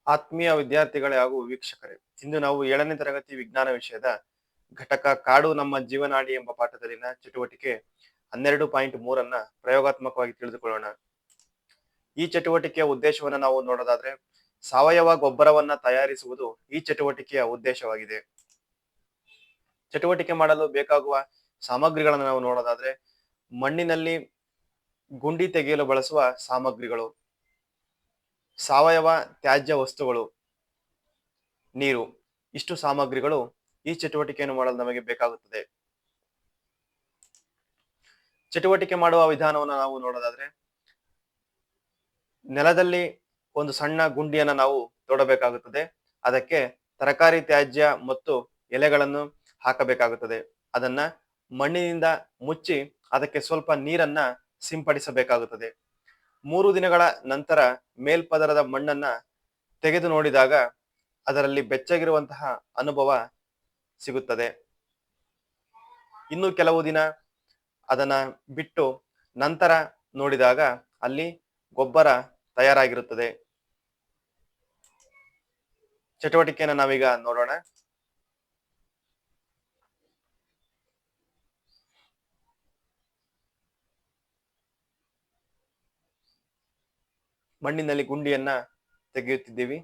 ಆತ್ಮೀಯ ವಿದ್ಯಾರ್ಥಿಗಳೇ ಹಾಗೂ ವೀಕ್ಷಕರೇ, ಇಂದು ನಾವು 7ನೇ ತರಗತಿ ವಿಜ್ಞಾನ ವಿಷಯದ ಘಟಕ ಕಾಡು ನಮ್ಮ ಜೀವನಾಡಿ ಎಂಬ ಪಾಠದಲ್ಲಿನ ಚಟುವಟಿಕೆ 12.3 ಪ್ರಯೋಗಾತ್ಮಕವಾಗಿ ತಿಳಿದುಕೊಳ್ಳೋಣ. ಈ ಚಟುವಟಿಕೆಯ ಉದ್ದೇಶವನ್ನು ನಾವು ನೋಡೋದಾದ್ರೆ, ಸಾವಯವ ಗೊಬ್ಬರವನ್ನ ತಯಾರಿಸುವುದು ಈ ಚಟುವಟಿಕೆಯ ಉದ್ದೇಶವಾಗಿದೆ. ಚಟುವಟಿಕೆ ಮಾಡಲು ಬೇಕಾಗುವ ಸಾಮಗ್ರಿಗಳನ್ನು ನಾವು ನೋಡೋದಾದ್ರೆ, ಮಣ್ಣಿನಲ್ಲಿ ಗುಂಡಿ ತೆಗೆಯಲು ಬಳಸುವ ಸಾಮಗ್ರಿಗಳು, ಸಾವಯವ ತ್ಯಾಜ್ಯ ವಸ್ತುಗಳು, ನೀರು, ಇಷ್ಟು ಸಾಮಗ್ರಿಗಳು ಈ ಚಟುವಟಿಕೆಯನ್ನು ಮಾಡಲು ನಮಗೆ ಬೇಕಾಗುತ್ತದೆ. ಚಟುವಟಿಕೆ ಮಾಡುವ ವಿಧಾನವನ್ನು ನಾವು ನೋಡೋದಾದ್ರೆ, ನೆಲದಲ್ಲಿ ಒಂದು ಸಣ್ಣ ಗುಂಡಿಯನ್ನು ನಾವು ತೋಡಬೇಕಾಗುತ್ತದೆ. ಅದಕ್ಕೆ ತರಕಾರಿ ತ್ಯಾಜ್ಯ ಮತ್ತು ಎಲೆಗಳನ್ನು ಹಾಕಬೇಕಾಗುತ್ತದೆ. ಅದನ್ನ ಮಣ್ಣಿನಿಂದ ಮುಚ್ಚಿ ಅದಕ್ಕೆ ಸ್ವಲ್ಪ ನೀರನ್ನ ಸಿಂಪಡಿಸಬೇಕಾಗುತ್ತದೆ. 3 ದಿನಗಳ ನಂತರ ಮೇಲ್ಪದರದ ಮಣ್ಣನ್ನ ತೆಗೆದು ನೋಡಿದಾಗ ಅದರಲ್ಲಿ ಬೆಚ್ಚಗಿರುವಂತಹ ಅನುಭವ ಸಿಗುತ್ತದೆ. ಇನ್ನು ಕೆಲವು ದಿನ ಅದನ್ನ ಬಿಟ್ಟು ನಂತರ ನೋಡಿದಾಗ ಅಲ್ಲಿ ಗೊಬ್ಬರ ತಯಾರಾಗಿರುತ್ತದೆ. ಚಟುವಟಿಕೆಯನ್ನು ನಾವೀಗ ನೋಡೋಣ. ಮಣ್ಣಿನಲ್ಲಿ ಗುಂಡಿಯನ್ನ ತೆಗೆಯುತ್ತಿದ್ದೀವಿ.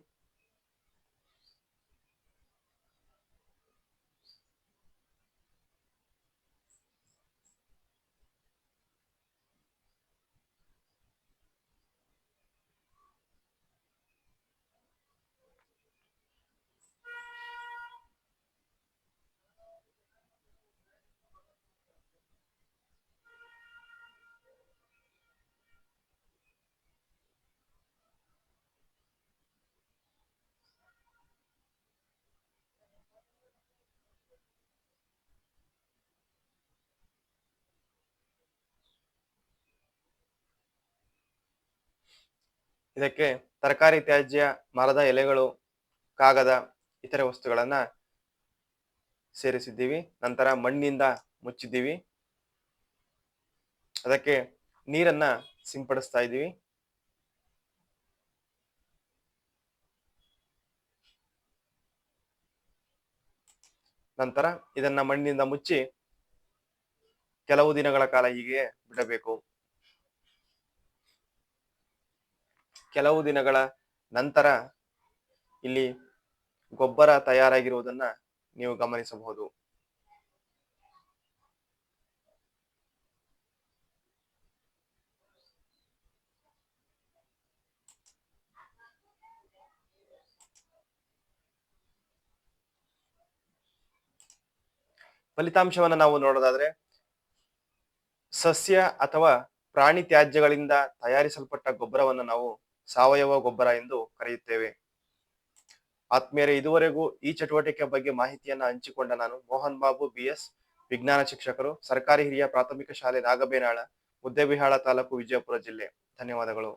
ಇದಕ್ಕೆ ತರಕಾರಿ ತ್ಯಾಜ್ಯ, ಮರದ ಎಲೆಗಳು, ಕಾಗದ, ಇತರೆ ವಸ್ತುಗಳನ್ನ ಸೇರಿಸಿದ್ದೀವಿ. ನಂತರ ಮಣ್ಣಿಂದ ಮುಚ್ಚಿದ್ದೀವಿ. ಅದಕ್ಕೆ ನೀರನ್ನ ಸಿಂಪಡಿಸ್ತಾ ಇದ್ದೀವಿ. ನಂತರ ಇದನ್ನ ಮಣ್ಣಿನಿಂದ ಮುಚ್ಚಿ ಕೆಲವು ದಿನಗಳ ಕಾಲ ಹೀಗೆ ಬಿಡಬೇಕು. ಕೆಲವು ದಿನಗಳ ನಂತರ ಇಲ್ಲಿ ಗೊಬ್ಬರ ತಯಾರಾಗಿರುವುದನ್ನ ನೀವು ಗಮನಿಸಬಹುದು. ಫಲಿತಾಂಶವನ್ನು ನಾವು ನೋಡೋದಾದ್ರೆ, ಸಸ್ಯ ಅಥವಾ ಪ್ರಾಣಿ ತ್ಯಾಜ್ಯಗಳಿಂದ ತಯಾರಿಸಲ್ಪಟ್ಟ ಗೊಬ್ಬರವನ್ನು ನಾವು ಸಾವಯವ ಗೊಬ್ಬರ ಎಂದು ಕರೆಯುತ್ತೇವೆ. ಆತ್ಮೀಯರೇ, ಇದುವರೆಗೂ ಈ ಚಟುವಟಿಕೆ ಬಗ್ಗೆ ಮಾಹಿತಿಯನ್ನ ಹಂಚಿಕೊಂಡ ನಾನು ಮೋಹನ್ ಬಾಬು BS, ವಿಜ್ಞಾನ ಶಿಕ್ಷಕರು, ಸರ್ಕಾರಿ ಹಿರಿಯ ಪ್ರಾಥಮಿಕ ಶಾಲೆ ನಾಗಬೇನಾಳ, ಮುದ್ದೇಬಿಹಾಳ ತಾಲೂಕು, ವಿಜಯಪುರ ಜಿಲ್ಲೆ. ಧನ್ಯವಾದಗಳು.